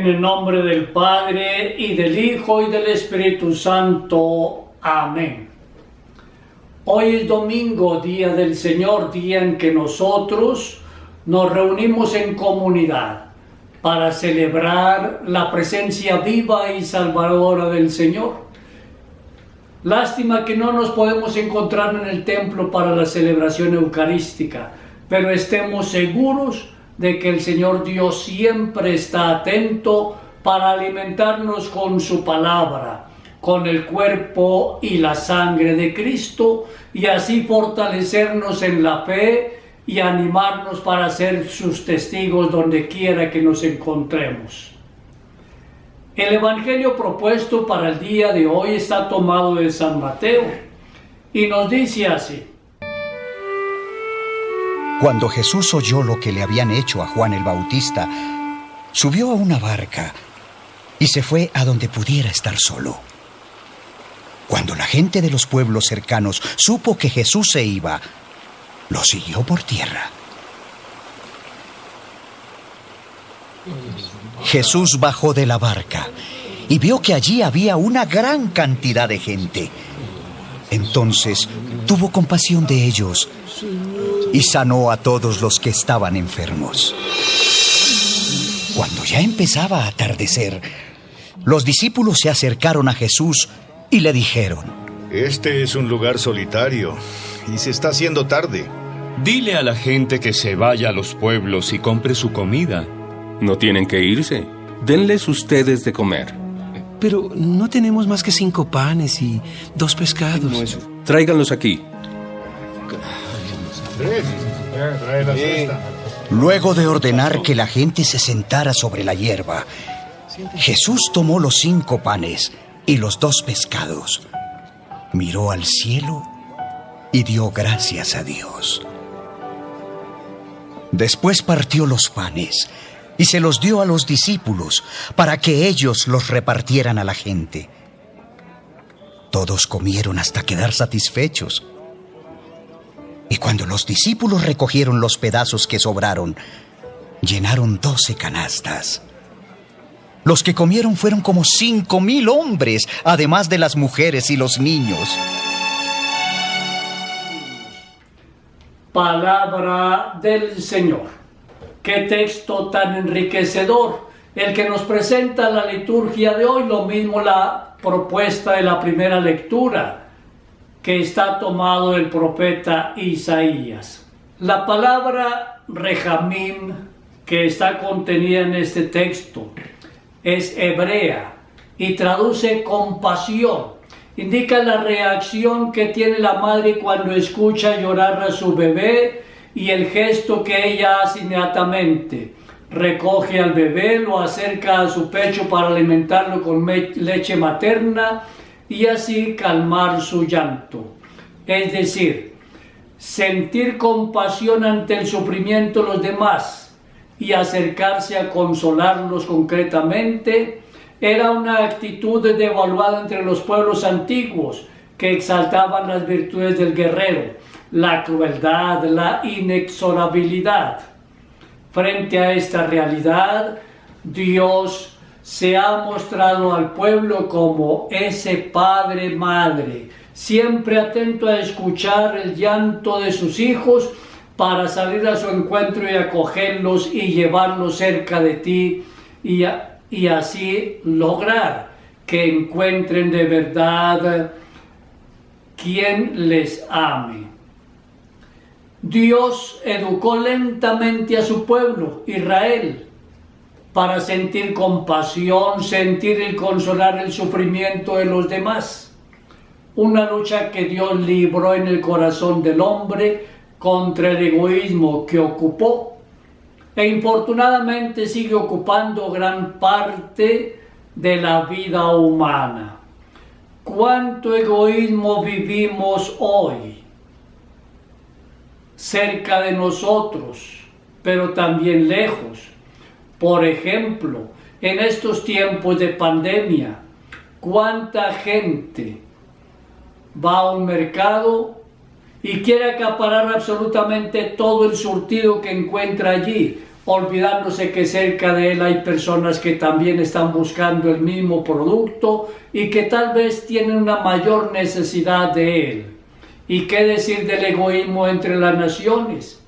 En el nombre del Padre, y del Hijo, y del Espíritu Santo. Amén. Hoy es domingo, día del Señor, día en que nosotros nos reunimos en comunidad para celebrar la presencia viva y salvadora del Señor. Lástima que no nos podemos encontrar en el templo para la celebración eucarística, pero estemos seguros de que el Señor Dios siempre está atento para alimentarnos con su palabra, con el cuerpo y la sangre de Cristo, y así fortalecernos en la fe y animarnos para ser sus testigos donde quiera que nos encontremos. El Evangelio propuesto para el día de hoy está tomado de San Mateo y nos dice así. Cuando Jesús oyó lo que le habían hecho a Juan el Bautista, subió a una barca y se fue a donde pudiera estar solo. Cuando la gente de los pueblos cercanos supo que Jesús se iba, lo siguió por tierra. Jesús bajó de la barca y vio que allí había una gran cantidad de gente. Entonces tuvo compasión de ellos y sanó a todos los que estaban enfermos. Cuando ya empezaba a atardecer, los discípulos se acercaron a Jesús y le dijeron: Este es un lugar solitario y se está haciendo tarde. Dile a la gente que se vaya a los pueblos y compre su comida. No tienen que irse. Denles ustedes de comer. Pero no tenemos más que 5 panes y 2 pescados. Tráiganlos aquí. Trae la cesta. Luego de ordenar que la gente se sentara sobre la hierba, Jesús tomó los 5 panes y los 2 pescados, miró al cielo y dio gracias a Dios. Después partió los panes y se los dio a los discípulos para que ellos los repartieran a la gente. Todos comieron hasta quedar satisfechos. Y cuando los discípulos recogieron los pedazos que sobraron, llenaron 12 canastas. Los que comieron fueron como 5,000 hombres, además de las mujeres y los niños. Palabra del Señor. Qué texto tan enriquecedor el que nos presenta la liturgia de hoy, lo mismo la propuesta de la primera lectura, que está tomado del profeta Isaías. La palabra rejamim, que está contenida en este texto, es hebrea y traduce compasión. Indica la reacción que tiene la madre cuando escucha llorar a su bebé y el gesto que ella hace inmediatamente. Recoge al bebé, lo acerca a su pecho para alimentarlo con leche materna y así calmar su llanto. Es decir, sentir compasión ante el sufrimiento de los demás y acercarse a consolarlos concretamente era una actitud devaluada entre los pueblos antiguos que exaltaban las virtudes del guerrero, la crueldad, la inexorabilidad. Frente a esta realidad, Dios se ha mostrado al pueblo como ese padre-madre, siempre atento a escuchar el llanto de sus hijos para salir a su encuentro y acogerlos y llevarlos cerca de ti y así lograr que encuentren de verdad quien les ame. Dios educó lentamente a su pueblo, Israel, para sentir compasión, sentir y consolar el sufrimiento de los demás. Una lucha que Dios libró en el corazón del hombre contra el egoísmo que ocupó e infortunadamente sigue ocupando gran parte de la vida humana. ¿Cuánto egoísmo vivimos hoy? Cerca de nosotros, pero también lejos. Por ejemplo, en estos tiempos de pandemia, ¿cuánta gente va a un mercado y quiere acaparar absolutamente todo el surtido que encuentra allí, olvidándose que cerca de él hay personas que también están buscando el mismo producto y que tal vez tienen una mayor necesidad de él. ¿Y qué decir del egoísmo entre las naciones?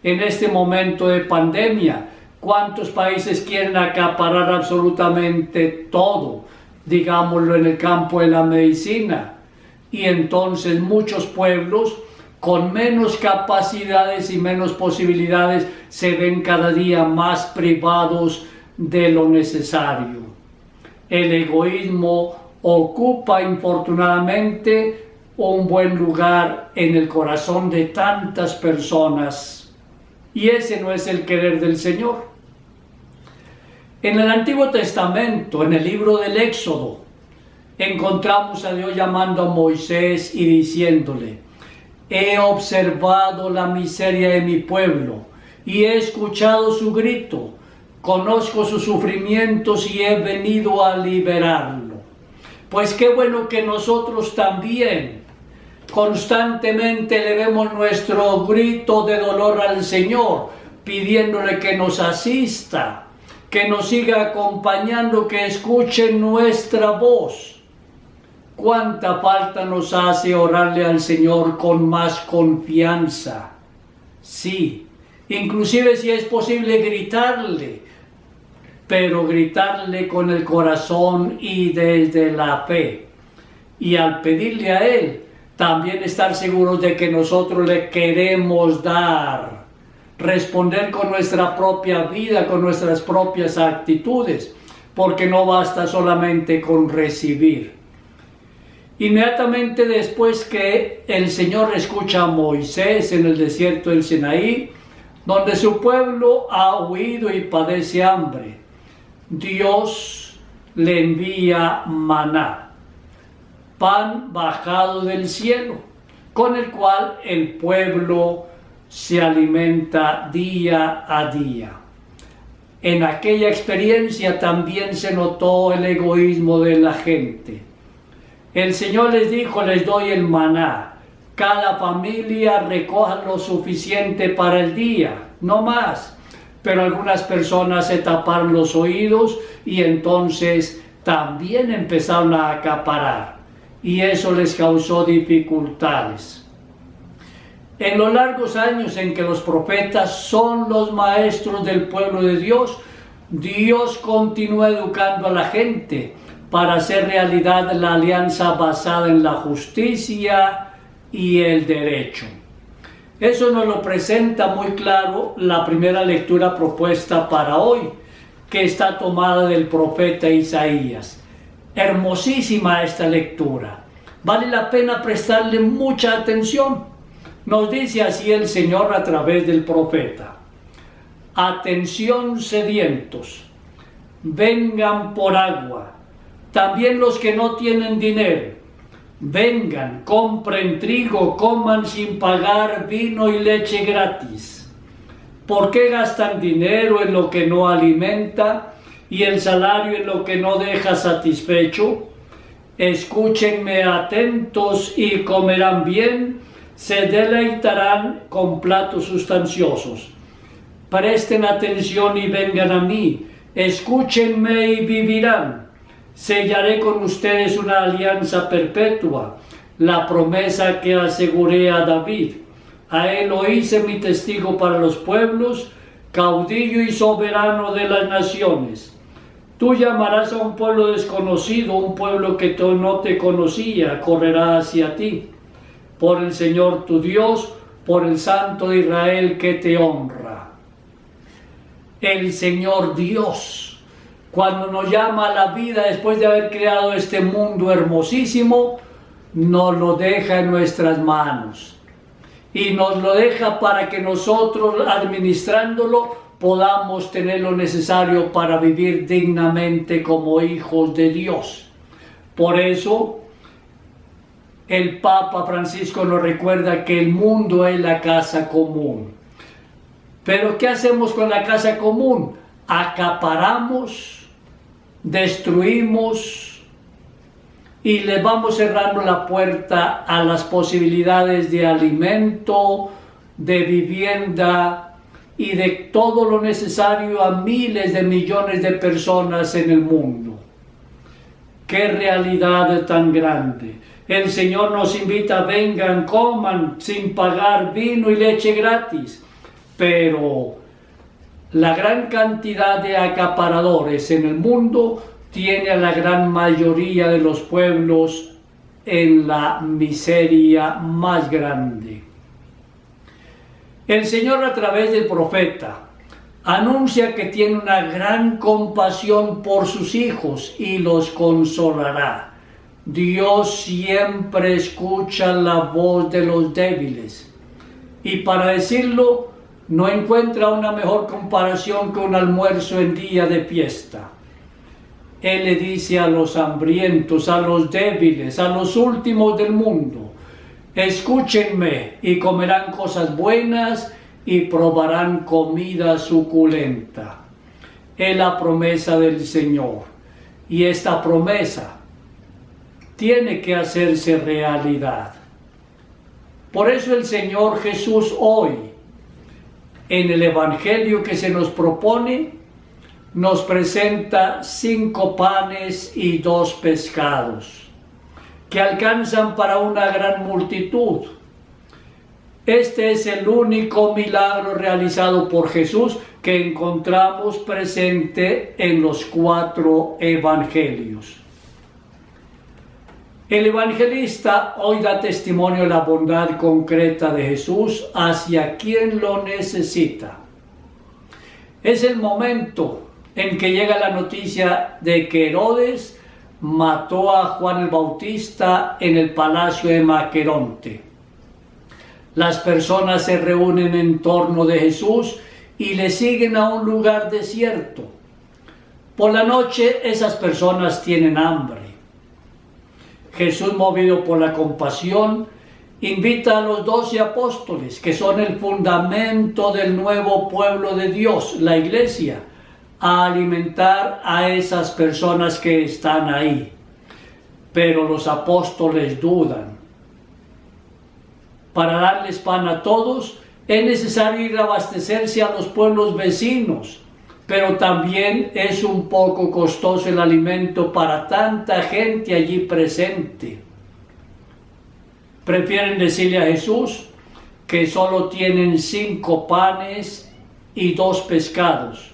En este momento de pandemia, ¿cuántos países quieren acaparar absolutamente todo? Digámoslo en el campo de la medicina. Y entonces muchos pueblos con menos capacidades y menos posibilidades se ven cada día más privados de lo necesario. El egoísmo ocupa infortunadamente un buen lugar en el corazón de tantas personas, y ese no es el querer del Señor. En el Antiguo Testamento, en el libro del Éxodo, encontramos a Dios llamando a Moisés y diciéndole: he observado la miseria de mi pueblo y he escuchado su grito, conozco sus sufrimientos y he venido a liberarlo. Pues qué bueno que nosotros también constantemente elevemos nuestro grito de dolor al Señor, pidiéndole que nos asista, que nos siga acompañando, que escuche nuestra voz. Cuánta falta nos hace orarle al Señor con más confianza. Sí, inclusive si es posible gritarle, pero gritarle con el corazón y desde la fe. Y al pedirle a Él, también estar seguros de que nosotros le queremos dar, responder con nuestra propia vida, con nuestras propias actitudes, porque no basta solamente con recibir. Inmediatamente después que el Señor escucha a Moisés en el desierto del Sinaí, donde su pueblo ha huido y padece hambre, Dios le envía maná, pan bajado del cielo, con el cual el pueblo se alimenta día a día. En aquella experiencia también se notó el egoísmo de la gente. El Señor les dijo: les doy el maná, cada familia recoja lo suficiente para el día, no más. Pero algunas personas se taparon los oídos y entonces también empezaron a acaparar, y eso les causó dificultades. En los largos años en que los profetas son los maestros del pueblo de Dios, Dios continúa educando a la gente para hacer realidad la alianza basada en la justicia y el derecho. Eso nos lo presenta muy claro la primera lectura propuesta para hoy, que está tomada del profeta Isaías. Hermosísima esta lectura. Vale la pena prestarle mucha atención. Nos dice así el Señor a través del profeta: atención sedientos, vengan por agua, también los que no tienen dinero, vengan, compren trigo, coman sin pagar vino y leche gratis. ¿Por qué gastan dinero en lo que no alimenta y el salario en lo que no deja satisfecho? Escúchenme atentos y comerán bien, se deleitarán con platos sustanciosos. Presten atención y vengan a mí, escúchenme y vivirán. Sellaré con ustedes una alianza perpetua, la promesa que aseguré a David. A él lo hice mi testigo para los pueblos, caudillo y soberano de las naciones. Tú llamarás a un pueblo desconocido, un pueblo que no te conocía, correrá hacia ti. Por el Señor tu Dios, por el Santo de Israel que te honra. El Señor Dios, cuando nos llama a la vida después de haber creado este mundo hermosísimo, nos lo deja en nuestras manos. Y nos lo deja para que nosotros, administrándolo, podamos tener lo necesario para vivir dignamente como hijos de Dios. Por eso, el Papa Francisco nos recuerda que el mundo es la casa común. Pero ¿qué hacemos con la casa común? Acaparamos, destruimos y le vamos cerrando la puerta a las posibilidades de alimento, de vivienda, y de todo lo necesario a miles de millones de personas en el mundo. ¡Qué realidad tan grande! El Señor nos invita, vengan, coman sin pagar vino y leche gratis, pero la gran cantidad de acaparadores en el mundo tiene a la gran mayoría de los pueblos en la miseria más grande. El Señor, a través del profeta, anuncia que tiene una gran compasión por sus hijos y los consolará. Dios siempre escucha la voz de los débiles. Y para decirlo, no encuentra una mejor comparación que un almuerzo en día de fiesta. Él le dice a los hambrientos, a los débiles, a los últimos del mundo: escúchenme y comerán cosas buenas y probarán comida suculenta. Es la promesa del Señor, y esta promesa tiene que hacerse realidad. Por eso el Señor Jesús hoy, en el Evangelio que se nos propone, nos presenta 5 panes y 2 pescados, que alcanzan para una gran multitud. Este es el único milagro realizado por Jesús que encontramos presente en los 4 evangelios. El evangelista hoy da testimonio de la bondad concreta de Jesús hacia quien lo necesita. Es el momento en que llega la noticia de que Herodes mató a Juan el Bautista en el palacio de Maqueronte. Las personas se reúnen en torno de Jesús y le siguen a un lugar desierto. Por la noche esas personas tienen hambre. Jesús, movido por la compasión, invita a los 12 apóstoles, que son el fundamento del nuevo pueblo de Dios, la iglesia, a alimentar a esas personas que están ahí. Pero los apóstoles dudan. Para darles pan a todos es necesario ir a abastecerse a los pueblos vecinos, pero también es un poco costoso el alimento para tanta gente allí presente. Prefieren decirle a Jesús que solo tienen 5 panes y 2 pescados,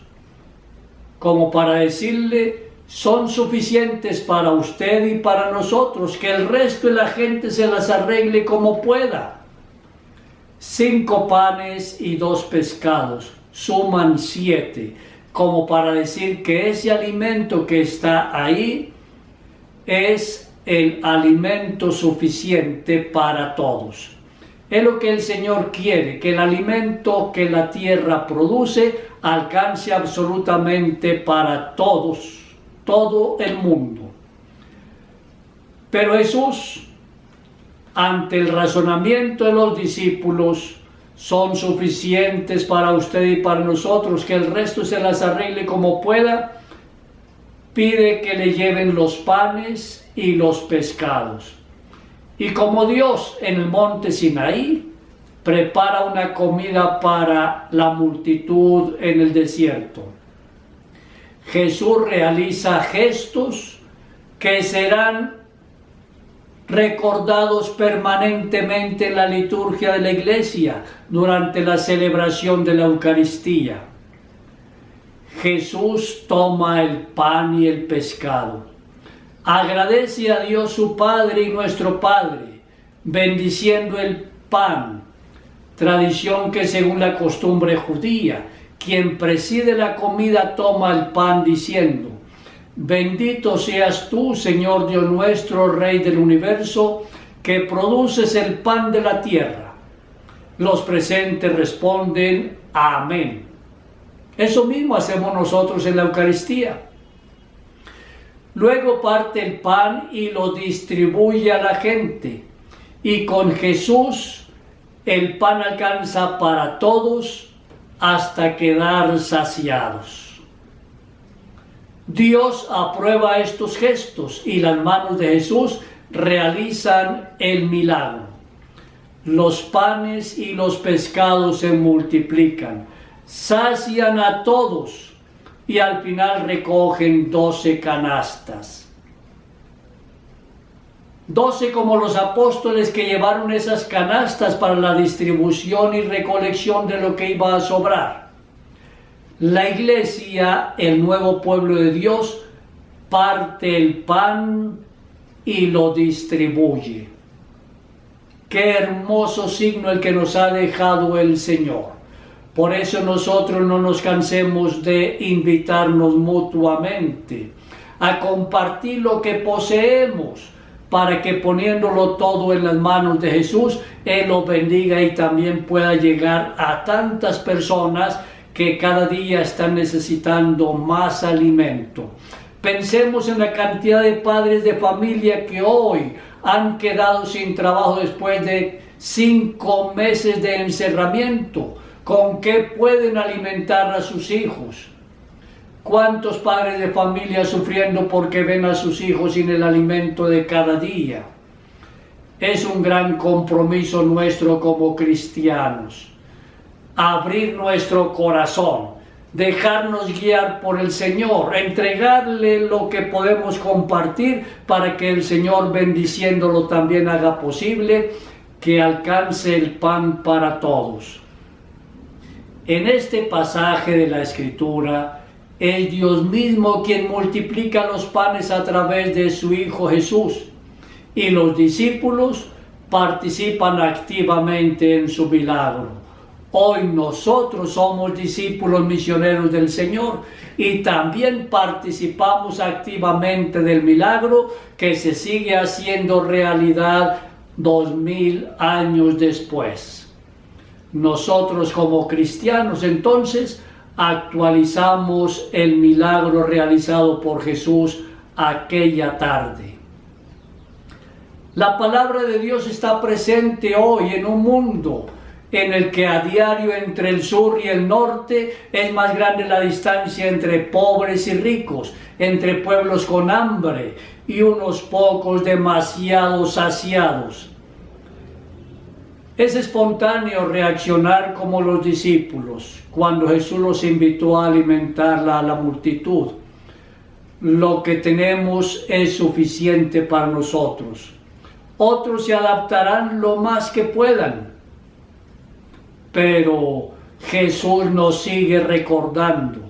como para decirle: son suficientes para usted y para nosotros, que el resto de la gente se las arregle como pueda. 5 panes y 2 pescados suman 7, como para decir que ese alimento que está ahí es el alimento suficiente para todos. Es lo que el Señor quiere, que el alimento que la tierra produce alcance absolutamente para todos, todo el mundo. Pero Jesús, ante el razonamiento de los discípulos, son suficientes para usted y para nosotros, que el resto se las arregle como pueda, pide que le lleven los panes y los pescados. Y como Dios en el monte Sinaí prepara una comida para la multitud en el desierto, Jesús realiza gestos que serán recordados permanentemente en la liturgia de la iglesia durante la celebración de la Eucaristía. Jesús toma el pan y el pescado, agradece a Dios su Padre y nuestro Padre, bendiciendo el pan, tradición que según la costumbre judía, quien preside la comida toma el pan diciendo: bendito seas tú, Señor Dios nuestro, Rey del universo, que produces el pan de la tierra. Los presentes responden: amén. Eso mismo hacemos nosotros en la Eucaristía. Luego parte el pan y lo distribuye a la gente, y con Jesús el pan alcanza para todos hasta quedar saciados. Dios aprueba estos gestos y las manos de Jesús realizan el milagro. Los panes y los pescados se multiplican. sacian a todos y al final recogen 12 canastas. 12 como los apóstoles que llevaron esas canastas para la distribución y recolección de lo que iba a sobrar. La iglesia, el nuevo pueblo de Dios, parte el pan y lo distribuye. Qué hermoso signo el que nos ha dejado el Señor. Por eso nosotros no nos cansemos de invitarnos mutuamente a compartir lo que poseemos, para que poniéndolo todo en las manos de Jesús, Él lo bendiga y también pueda llegar a tantas personas que cada día están necesitando más alimento. Pensemos en la cantidad de padres de familia que hoy han quedado sin trabajo después de 5 meses de encerramiento. ¿Con qué pueden alimentar a sus hijos? ¿Cuántos padres de familia sufriendo porque ven a sus hijos sin el alimento de cada día? Es un gran compromiso nuestro como cristianos. Abrir nuestro corazón, dejarnos guiar por el Señor, entregarle lo que podemos compartir para que el Señor, bendiciéndolo, también haga posible que alcance el pan para todos. En este pasaje de la Escritura, es Dios mismo quien multiplica los panes a través de su Hijo Jesús, y los discípulos participan activamente en su milagro. Hoy nosotros somos discípulos misioneros del Señor y también participamos activamente del milagro que se sigue haciendo realidad 2000 años después. Nosotros como cristianos entonces actualizamos el milagro realizado por Jesús aquella tarde. La palabra de Dios está presente hoy en un mundo en el que a diario entre el sur y el norte es más grande la distancia entre pobres y ricos, entre pueblos con hambre y unos pocos demasiado saciados. Es espontáneo reaccionar como los discípulos cuando Jesús los invitó a alimentar a la multitud. Lo que tenemos es suficiente para nosotros. Otros se adaptarán lo más que puedan. Pero Jesús nos sigue recordando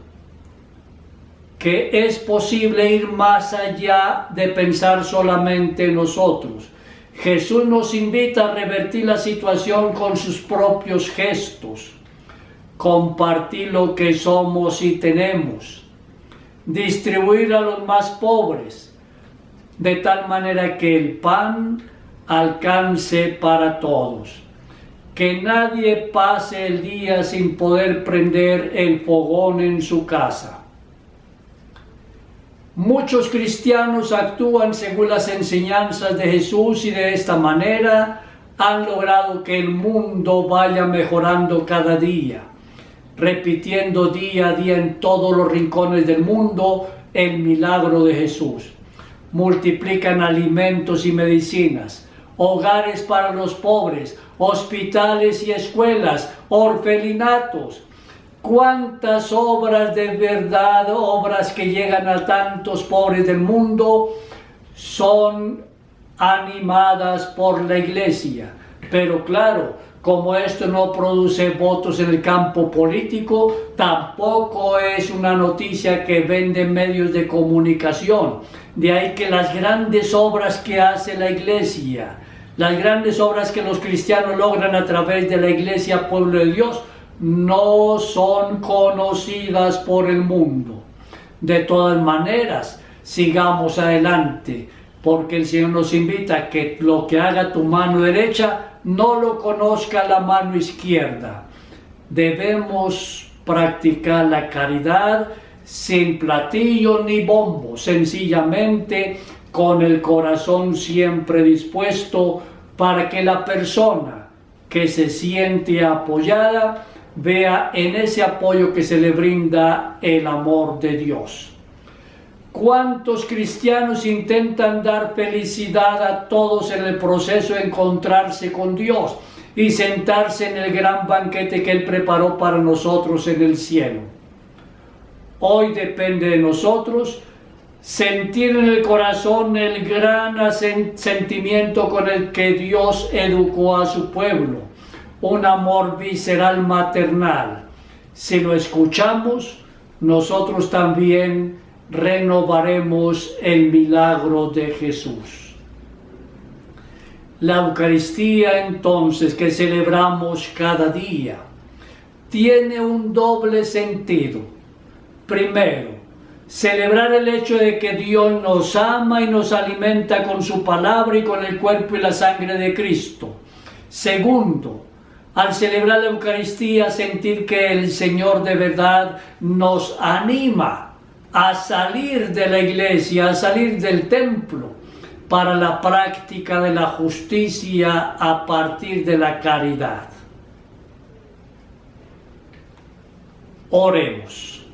que es posible ir más allá de pensar solamente en nosotros. Jesús nos invita a revertir la situación con sus propios gestos, compartir lo que somos y tenemos, distribuir a los más pobres, de tal manera que el pan alcance para todos. Que nadie pase el día sin poder prender el fogón en su casa. Muchos cristianos actúan según las enseñanzas de Jesús y de esta manera han logrado que el mundo vaya mejorando cada día, repitiendo día a día en todos los rincones del mundo el milagro de Jesús. Multiplican alimentos y medicinas, hogares para los pobres, hospitales y escuelas, orfelinatos. Cuántas obras de verdad, obras que llegan a tantos pobres del mundo, son animadas por la iglesia. Pero claro, como esto no produce votos en el campo político, tampoco es una noticia que venden medios de comunicación. De ahí que las grandes obras que hace la iglesia, las grandes obras que los cristianos logran a través de la iglesia, pueblo de Dios, no son conocidas por el mundo. De todas maneras, sigamos adelante, porque el Señor nos invita a que lo que haga tu mano derecha no lo conozca la mano izquierda. Debemos practicar la caridad sin platillo ni bombo, sencillamente con el corazón siempre dispuesto para que la persona que se siente apoyada vea en ese apoyo que se le brinda el amor de Dios. ¿Cuántos cristianos intentan dar felicidad a todos en el proceso de encontrarse con Dios? y sentarse en el gran banquete que Él preparó para nosotros en el cielo. Hoy depende de nosotros sentir en el corazón el gran sentimiento con el que Dios educó a su pueblo, un amor visceral maternal. Si lo escuchamos, nosotros también renovaremos el milagro de Jesús. La Eucaristía, entonces, que celebramos cada día, tiene un doble sentido. Primero, celebrar el hecho de que Dios nos ama y nos alimenta con su palabra y con el cuerpo y la sangre de Cristo. Segundo, al celebrar la Eucaristía, sentir que el Señor de verdad nos anima a salir de la iglesia, a salir del templo, para la práctica de la justicia a partir de la caridad. Oremos.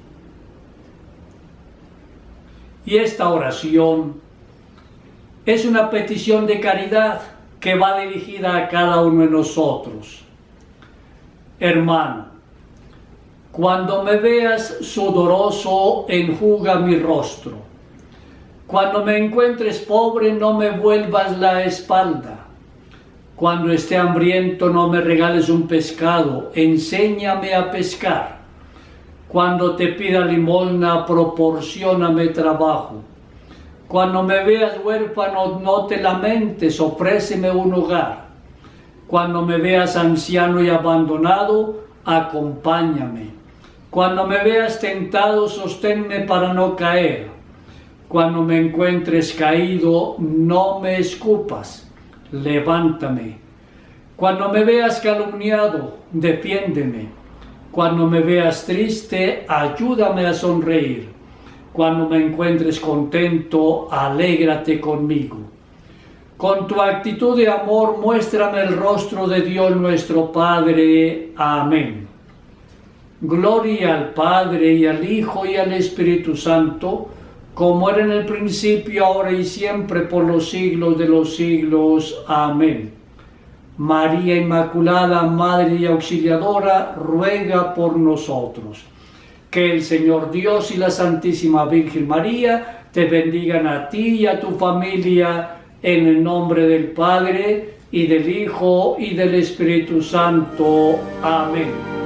Y esta oración es una petición de caridad que va dirigida a cada uno de nosotros. Hermano, cuando me veas sudoroso, enjuga mi rostro. Cuando me encuentres pobre, no me vuelvas la espalda. Cuando esté hambriento, no me regales un pescado, enséñame a pescar. Cuando te pida limosna, proporcióname trabajo. Cuando me veas huérfano, no te lamentes, ofréceme un hogar. Cuando me veas anciano y abandonado, acompáñame. Cuando me veas tentado, sosténme para no caer. Cuando me encuentres caído, no me escupas, levántame. Cuando me veas calumniado, defiéndeme. Cuando me veas triste, ayúdame a sonreír. Cuando me encuentres contento, alégrate conmigo. Con tu actitud de amor, muéstrame el rostro de Dios nuestro Padre. Amén. Gloria al Padre, y al Hijo, y al Espíritu Santo, como era en el principio, ahora y siempre, por los siglos de los siglos. Amén. María Inmaculada, Madre y Auxiliadora, ruega por nosotros. Que el Señor Dios y la Santísima Virgen María te bendigan a ti y a tu familia, en el nombre del Padre, y del Hijo, y del Espíritu Santo. Amén.